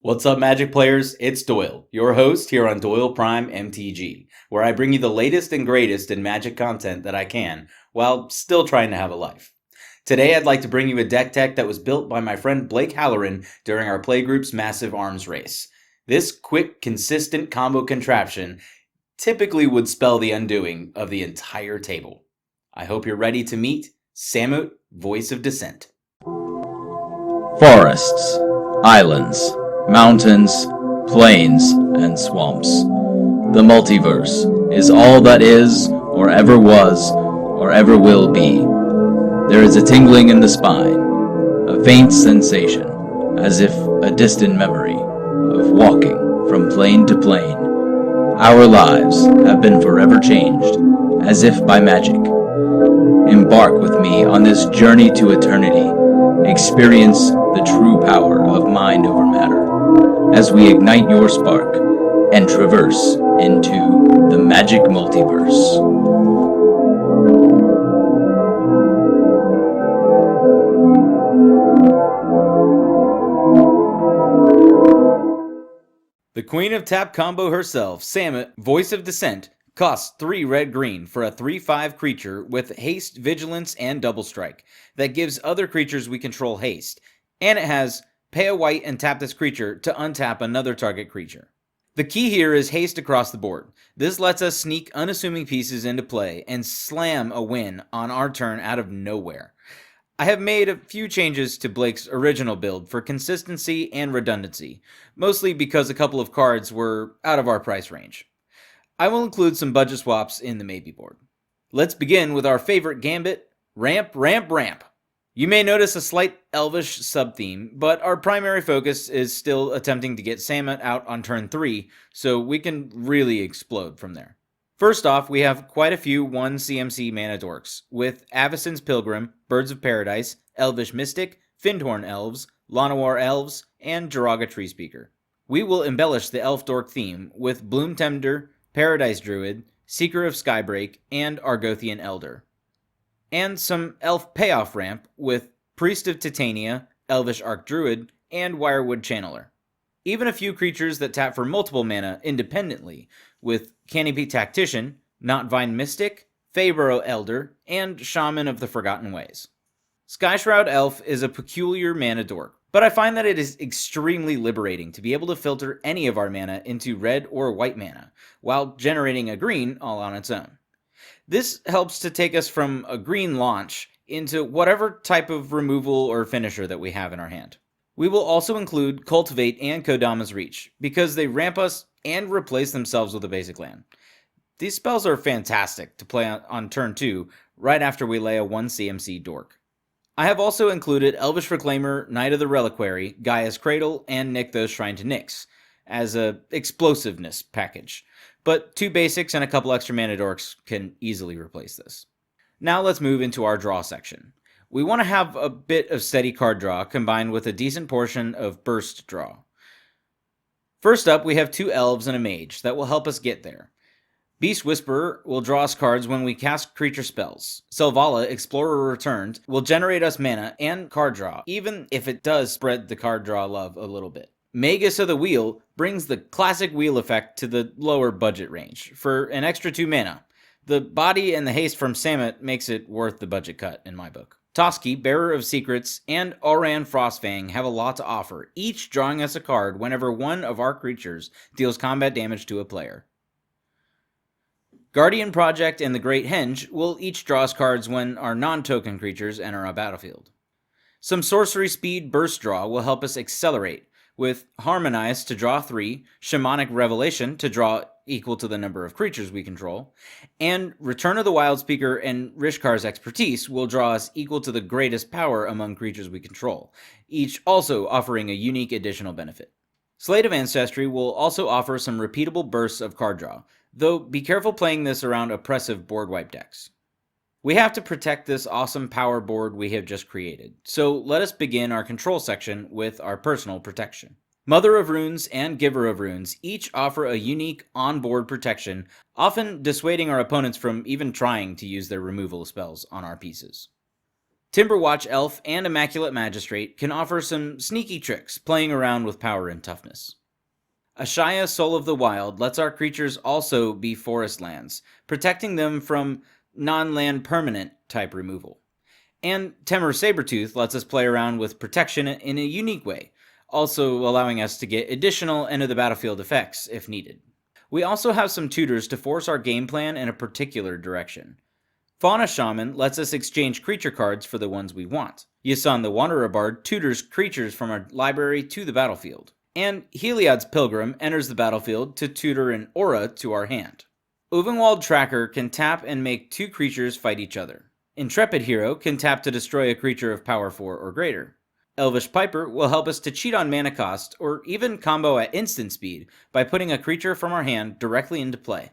What's up, Magic players? It's Doyle, your host here on DoylePrimeMTG, where I bring you the latest and greatest in Magic content that I can, while still trying to have a life. Today, I'd like to bring you a deck tech that was built by my friend Blake Halloran during our Playgroup's massive arms race. This quick, consistent combo contraption typically would spell the undoing of the entire table. I hope you're ready to meet Samut, voice of Dissent. Forests, islands, mountains, plains, and swamps. The multiverse is all that is, or ever was, or ever will be. There is a tingling in the spine, a faint sensation, as if a distant memory, of walking from plane to plane. Our lives have been forever changed, as if by magic. Embark with me on this journey to eternity. Experience the true power of mind over matter as we ignite your spark and traverse into the magic multiverse. The Queen of Tap combo herself, Samut, voice of Dissent, costs 3 red-green for a 3/5 creature with haste, vigilance, and double strike that gives other creatures we control haste, and it has pay a white and tap this creature to untap another target creature. The key here is haste across the board. This lets us sneak unassuming pieces into play and slam a win on our turn out of nowhere. I have made a few changes to Blake's original build for consistency and redundancy, mostly because a couple of cards were out of our price range. I will include some budget swaps in the maybe board. Let's begin with our favorite gambit, Ramp, Ramp, Ramp. You may notice a slight elvish sub-theme, but our primary focus is still attempting to get Samut out on turn 3, so we can really explode from there. First off, we have quite a few 1 CMC mana dorks, with Avacyn's Pilgrim, Birds of Paradise, Elvish Mystic, Findhorn Elves, Llanowar Elves, and Jiraga Treespeaker. We will embellish the elf dork theme with Bloomtender, Paradise Druid, Seeker of Skybreak, and Argothian Elder. And some elf payoff ramp with Priest of Titania, Elvish Archdruid, and Wirewood Channeler. Even a few creatures that tap for multiple mana independently, with Canopy Tactician, Knotvine Mystic, Feyburrow Elder, and Shaman of the Forgotten Ways. Skyshroud Elf is a peculiar mana dork, but I find that it is extremely liberating to be able to filter any of our mana into red or white mana, while generating a green all on its own. This helps to take us from a green launch into whatever type of removal or finisher that we have in our hand. We will also include Cultivate and Kodama's Reach, because they ramp us and replace themselves with a basic land. These spells are fantastic to play on turn 2, right after we lay a 1 CMC dork. I have also included Elvish Reclaimer, Knight of the Reliquary, Gaia's Cradle, and Nykthos Shrine to Nyx as a explosiveness package, but 2 basics and a couple extra mana dorks can easily replace this. Now let's move into our draw section. We want to have a bit of steady card draw combined with a decent portion of burst draw. First up, we have 2 elves and a mage that will help us get there. Beast Whisperer will draw us cards when we cast creature spells. Selvala, Explorer Returned, will generate us mana and card draw, even if it does spread the card draw love a little bit. Magus of the Wheel brings the classic wheel effect to the lower budget range for an extra 2 mana. The body and the haste from Samut makes it worth the budget cut in my book. Toski, Bearer of Secrets, and Oran Frostfang have a lot to offer, each drawing us a card whenever one of our creatures deals combat damage to a player. Guardian Project and the Great Henge will each draw us cards when our non-token creatures enter a battlefield. Some sorcery speed burst draw will help us accelerate, with Harmonize to draw 3, Shamanic Revelation to draw equal to the number of creatures we control, and Return of the Wildspeaker and Rishkar's Expertise will draw us equal to the greatest power among creatures we control, each also offering a unique additional benefit. Slate of Ancestry will also offer some repeatable bursts of card draw, though be careful playing this around oppressive board wipe decks. We have to protect this awesome power board we have just created, so let us begin our control section with our personal protection. Mother of Runes and Giver of Runes each offer a unique on-board protection, often dissuading our opponents from even trying to use their removal spells on our pieces. Timberwatch Elf and Immaculate Magistrate can offer some sneaky tricks, playing around with power and toughness. Ashaya Soul of the Wild lets our creatures also be forest lands, protecting them from non-land permanent type removal. And Temur Sabertooth lets us play around with protection in a unique way, also allowing us to get additional end-of-the-battlefield effects if needed. We also have some tutors to force our game plan in a particular direction. Fauna Shaman lets us exchange creature cards for the ones we want. Yasan the Wanderer Bard tutors creatures from our library to the battlefield. And Heliod's Pilgrim enters the battlefield to tutor an aura to our hand. Uvenwald Tracker can tap and make 2 creatures fight each other. Intrepid Hero can tap to destroy a creature of power 4 or greater. Elvish Piper will help us to cheat on mana cost or even combo at instant speed by putting a creature from our hand directly into play.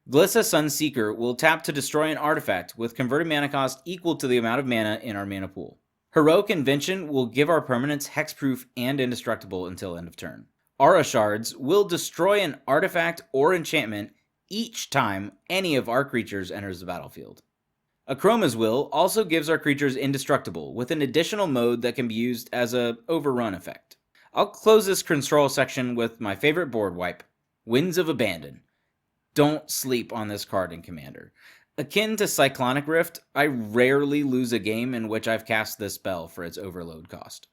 Glissa Sunseeker will tap to destroy an artifact with converted mana cost equal to the amount of mana in our mana pool. Heroic Invention will give our permanents hexproof and indestructible until end of turn. Aura Shards will destroy an artifact or enchantment each time any of our creatures enters the battlefield. Akroma's Will also gives our creatures indestructible with an additional mode that can be used as a overrun effect. I'll close this control section with my favorite board wipe, Winds of Abandon. Don't sleep on this card in Commander. Akin to Cyclonic Rift, I rarely lose a game in which I've cast this spell for its overload cost.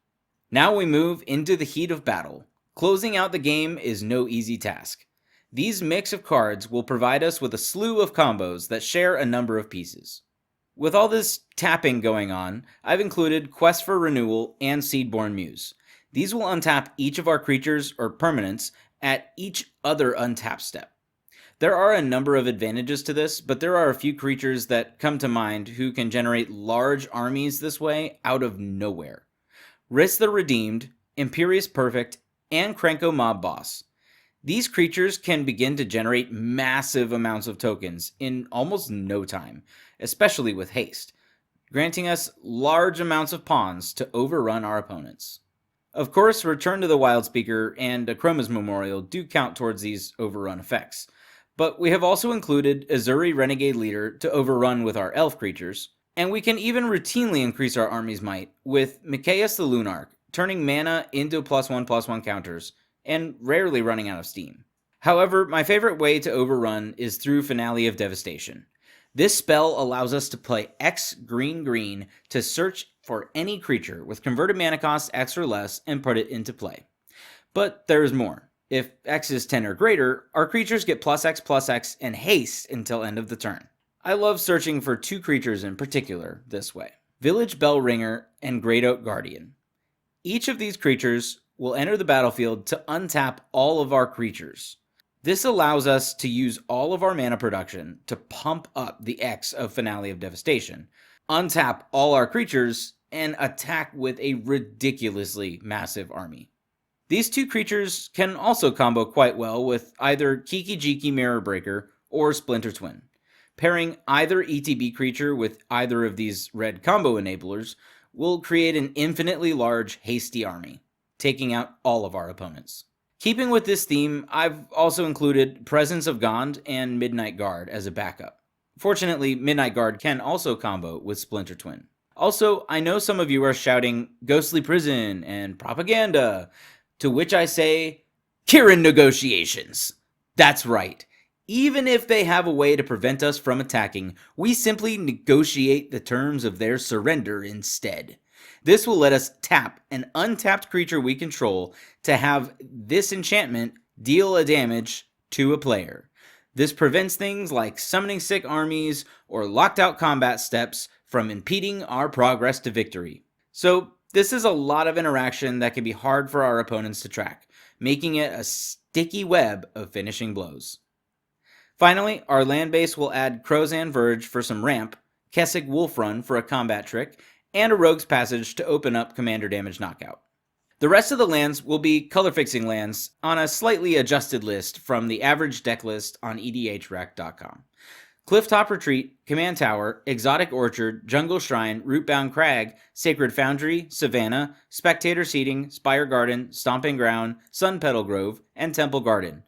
Now we move into the heat of battle. Closing out the game is no easy task. These mix of cards will provide us with a slew of combos that share a number of pieces. With all this tapping going on, I've included Quest for Renewal and Seedborn Muse. These will untap each of our creatures or permanents at each other untap step. There are a number of advantages to this, but there are a few creatures that come to mind who can generate large armies this way out of nowhere. Riss the Redeemed, Imperious Perfect, and Krenko Mob Boss. These creatures can begin to generate massive amounts of tokens in almost no time, especially with haste, granting us large amounts of pawns to overrun our opponents. Of course, Return to the Wildspeaker and Akroma's Memorial do count towards these overrun effects, but we have also included Azuri Renegade Leader to overrun with our elf creatures, and we can even routinely increase our army's might with Mikaeus the Lunarch, turning mana into +1/+1 counters, and rarely running out of steam. However, my favorite way to overrun is through Finale of Devastation. This spell allows us to play X green to search for any creature with converted mana cost X or less and put it into play. But there is more. If X is 10 or greater, our creatures get +X/+X and haste until end of the turn. I love searching for 2 creatures in particular this way: Village Bellringer and Great Oak Guardian. Each of these creatures will enter the battlefield to untap all of our creatures. This allows us to use all of our mana production to pump up the X of Finale of Devastation, untap all our creatures, and attack with a ridiculously massive army. These 2 creatures can also combo quite well with either Kiki Jiki Mirror Breaker or Splinter Twin. Pairing either ETB creature with either of these red combo enablers will create an infinitely large, hasty army, taking out all of our opponents. Keeping with this theme, I've also included Presence of Gond and Midnight Guard as a backup. Fortunately, Midnight Guard can also combo with Splinter Twin. Also, I know some of you are shouting Ghostly Prison and Propaganda, to which I say, Kirin Negotiations! That's right. Even if they have a way to prevent us from attacking, we simply negotiate the terms of their surrender instead. This will let us tap an untapped creature we control to have this enchantment deal a damage to a player. This prevents things like summoning sick armies or locked out combat steps from impeding our progress to victory. So this is a lot of interaction that can be hard for our opponents to track, making it a sticky web of finishing blows. Finally, our land base will add Crozan Verge for some ramp, Kessig Wolfrun for a combat trick, and a Rogue's Passage to open up commander damage knockout. The rest of the lands will be color-fixing lands on a slightly adjusted list from the average deck list on edhrec.com. Clifftop Retreat, Command Tower, Exotic Orchard, Jungle Shrine, Rootbound Crag, Sacred Foundry, Savannah, Spectator Seating, Spire Garden, Stomping Ground, Sun Petal Grove, and Temple Garden.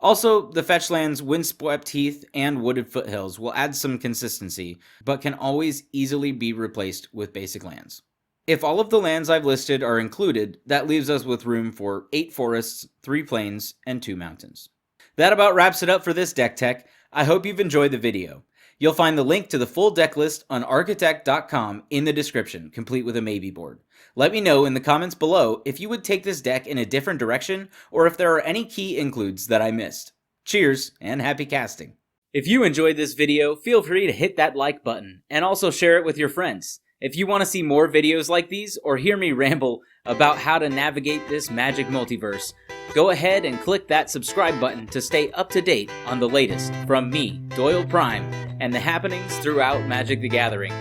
Also, the fetch lands Windswept Heath and Wooded Foothills will add some consistency, but can always easily be replaced with basic lands. If all of the lands I've listed are included, that leaves us with room for 8 forests, 3 plains, and 2 mountains. That about wraps it up for this deck tech. I hope you've enjoyed the video. You'll find the link to the full deck list on architect.com in the description, complete with a maybe board. Let me know in the comments below if you would take this deck in a different direction or if there are any key includes that I missed. Cheers and happy casting. If you enjoyed this video, feel free to hit that like button and also share it with your friends. If you want to see more videos like these or hear me ramble about how to navigate this magic multiverse, go ahead and click that subscribe button to stay up to date on the latest from me, Doyle Prime, and the happenings throughout Magic the Gathering.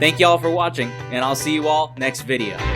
Thank y'all for watching, and I'll see you all next video.